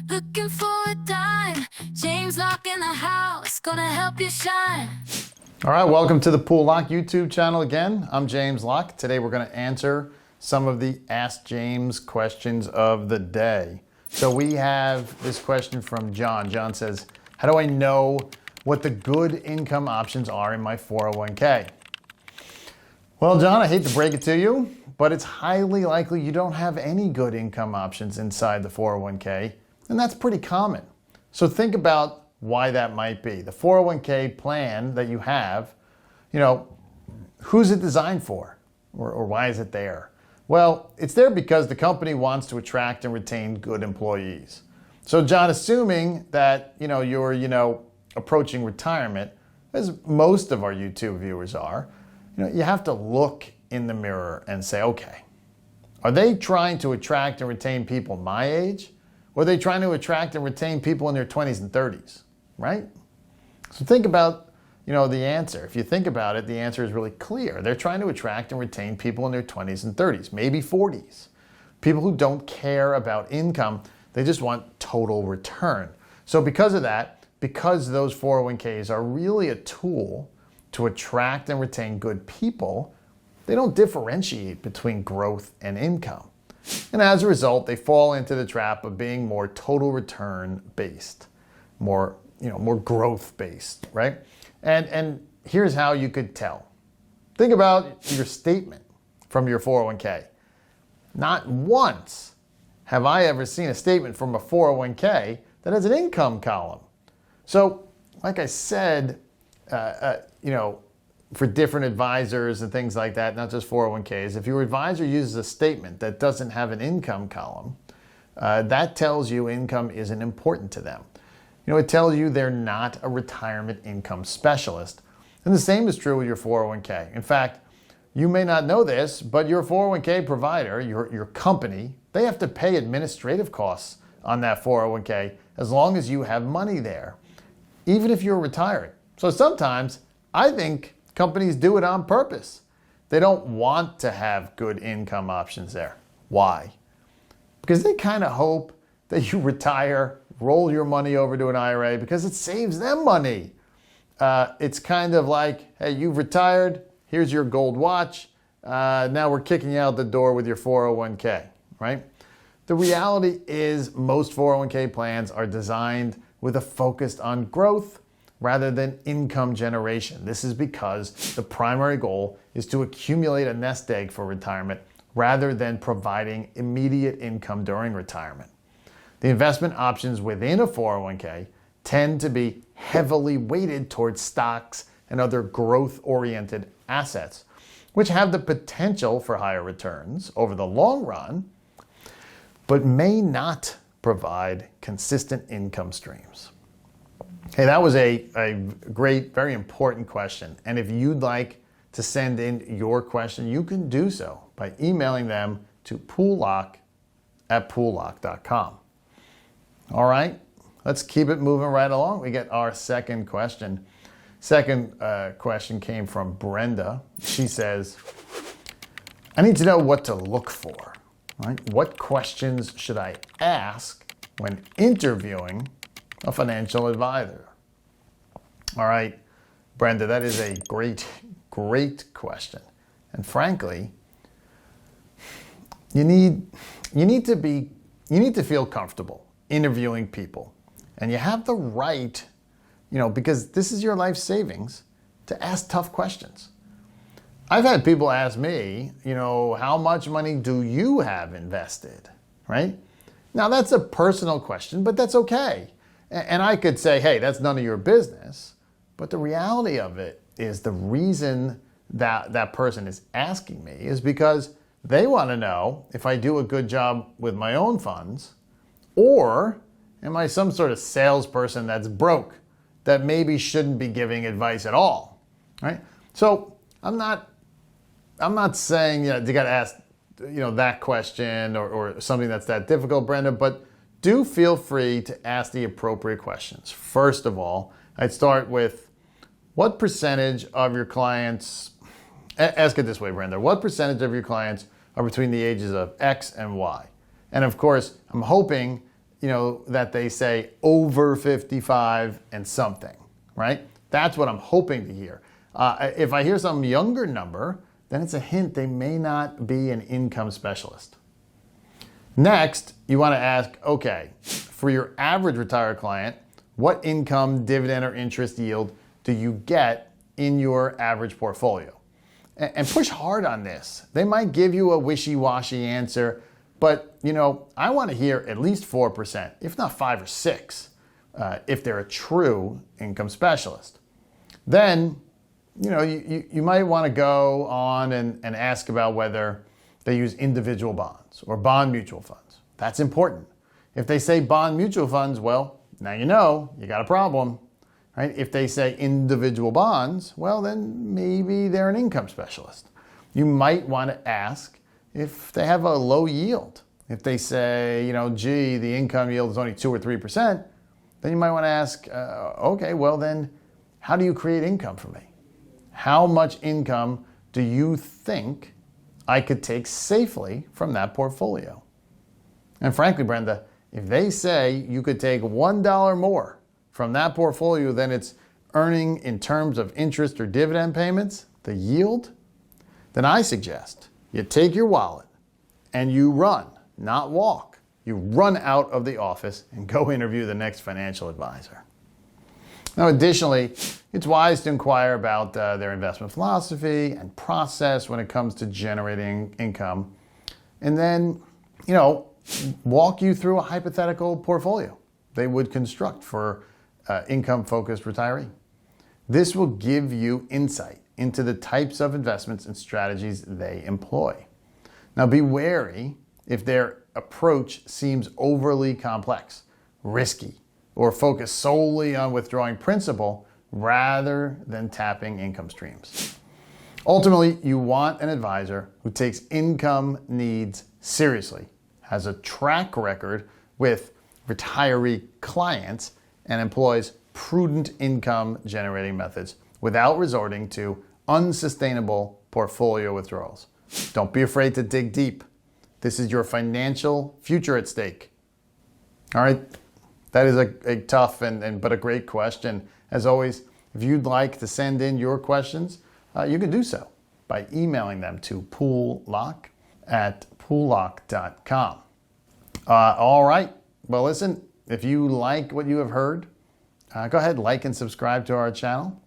Looking for a dime. James Locke in the house, gonna help you shine. All right, welcome to the Poole Locke YouTube channel again. I'm James Locke. Today we're going to answer some of the Ask James questions of the day. So we have this question from John. John says, how do I know what the good income options are in my 401k? Well, John, I hate to break it to you, but it's highly likely you don't have any good income options inside the 401k, and that's pretty common. So think about why that might be. The 401k plan that you have, who's it designed for? Or why is it there? Well, it's there because the company wants to attract and retain good employees. So John, assuming that, you're, approaching retirement, as most of our YouTube viewers are, you have to look in the mirror and say, okay, are they trying to attract and retain people my age? Or are they trying to attract and retain people in their 20s and 30s? Right? So think about, the answer. If you think about it, the answer is really clear. They're trying to attract and retain people in their 20s and 30s, maybe 40s. People who don't care about income, they just want total return. So because of that, because those 401ks are really a tool to attract and retain good people, they don't differentiate between growth and income. And as a result, they fall into the trap of being more total return based, more growth based, right? And here's how you could tell. Think about your statement from your 401k. Not once have I ever seen a statement from a 401k that has an income column. So, like I said, for different advisors and things like that, not just 401ks, if your advisor uses a statement that doesn't have an income column, that tells you income isn't important to them. It tells you they're not a retirement income specialist. And the same is true with your 401k. In fact, you may not know this, but your 401k provider, your company, they have to pay administrative costs on that 401k as long as you have money there, even if you're retiring. So sometimes I think companies do it on purpose. They don't want to have good income options there. Why? Because they kind of hope that you retire, roll your money over to an IRA because it saves them money. It's kind of like, hey, you've retired, here's your gold watch, now we're kicking you out the door with your 401k, right? The reality is most 401k plans are designed with a focus on growth rather than income generation. This is because the primary goal is to accumulate a nest egg for retirement rather than providing immediate income during retirement. The investment options within a 401k tend to be heavily weighted towards stocks and other growth-oriented assets, which have the potential for higher returns over the long run, but may not provide consistent income streams. Hey, that was a great, very important question. And if you'd like to send in your question, you can do so by emailing them to poollocke@poollocke.com. All right, let's keep it moving right along. We get our second question. Second question came from Brenda. She says, I need to know what to look for. Right? What questions should I ask when interviewing a financial advisor? All right, Brenda, that is a great question. And frankly, you need to feel comfortable interviewing people. And you have the right, because this is your life savings, to ask tough questions. I've had people ask me, how much money do you have invested, right? Now that's a personal question, but that's okay. And I could say, hey, that's none of your business. But the reality of it is the reason that person is asking me is because they want to know if I do a good job with my own funds, or am I some sort of salesperson that's broke that maybe shouldn't be giving advice at all, right? So I'm not saying you got to ask that question or something that's that difficult, Brenda, but do feel free to ask the appropriate questions. First of all, I'd start with what percentage of your clients, ask it this way, Brenda, what percentage of your clients are between the ages of X and Y? And of course, I'm hoping that they say over 55 and something, right? That's what I'm hoping to hear. If I hear some younger number, then it's a hint they may not be an income specialist. Next, you want to ask, okay, for your average retired client, what income, dividend, or interest yield do you get in your average portfolio? And push hard on this. They might give you a wishy-washy answer, but I want to hear at least 4%, if not 5 or 6, if they're a true income specialist. Then, you might want to go on and ask about whether they use individual bonds or bond mutual funds. That's important. If they say bond mutual funds, well, now you got a problem, right? If they say individual bonds, well, then maybe they're an income specialist. You might want to ask if they have a low yield. If they say, gee, the income yield is only 2 or 3%, then you might want to ask, okay, well then, how do you create income for me? How much income do you think I could take safely from that portfolio? And frankly, Brenda, if they say you could take $1 more from that portfolio than it's earning in terms of interest or dividend payments, the yield, then I suggest you take your wallet and you run, not walk. You run out of the office and go interview the next financial advisor. Now, additionally, it's wise to inquire about their investment philosophy and process when it comes to generating income. And then, walk you through a hypothetical portfolio they would construct for income-focused retiree. This will give you insight into the types of investments and strategies they employ. Now, be wary if their approach seems overly complex, risky, or focused solely on withdrawing principal rather than tapping income streams. Ultimately, you want an advisor who takes income needs seriously, has a track record with retiree clients, and employs prudent income generating methods without resorting to unsustainable portfolio withdrawals. Don't be afraid to dig deep. This is your financial future at stake. All right, that is a tough but a great question. As always, if you'd like to send in your questions, you can do so by emailing them to poollocke@poollocke.com. All right, well listen, if you like what you have heard, go ahead, like and subscribe to our channel.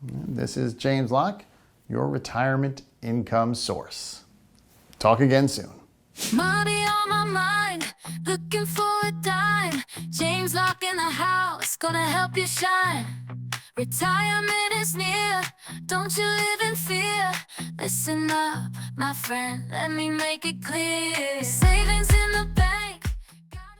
This is James Locke, your retirement income source. Talk again soon. Money on my mind, looking for a dime. James Locke in the house, gonna help you shine. Retirement is near, don't you live in fear. Listen up, my friend, let me make it clear. Savings in the bank.